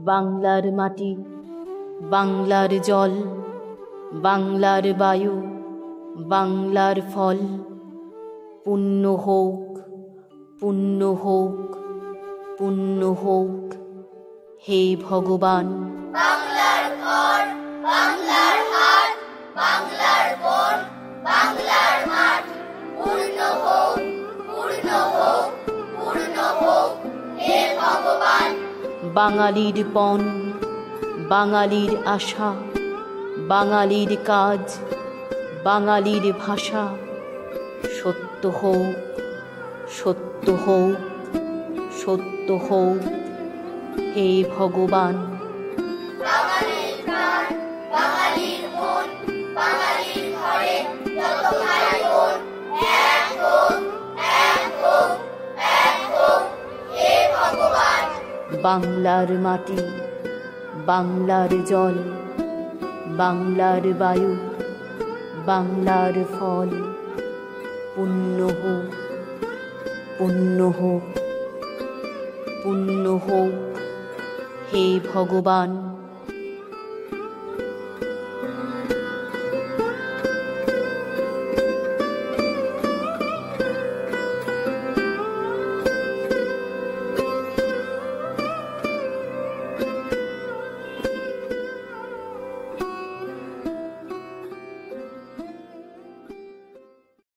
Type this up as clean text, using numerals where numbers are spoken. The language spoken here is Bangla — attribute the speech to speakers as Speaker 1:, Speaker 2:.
Speaker 1: বাংলার মাটি, বাংলার জল, বাংলার বায়ু, বাংলার ফল, পুণ্য হোক, পুণ্য হোক, পুণ্য হোক হে ভগবান।
Speaker 2: বাংলার ঘর, বাংলার হাট, বাংলার বন, বাংলার মাঠ, পূর্ণ হোক, পূর্ণ হোক, পূর্ণ হোক হে ভগবান।
Speaker 1: বাঙালির পণ, বাঙালির আশা, বাঙালির কাজ, বাঙালির ভাষা, সত্য হোক, সত্য হোক, সত্য হোক হে ভগবান।
Speaker 2: বাঙালির প্রাণ, বাঙালির মন, বাঙালির ঘরে যত ভাই বোন, এক হোক, এক হোক, এক হোক হে ভগবান।
Speaker 1: বাংলার মাটি, বাংলার জল, বাংলার বায়ু, বাংলার ফল, পুণ্য হোক, পুণ্য হোক, পুণ্য হোক হে ভগবান।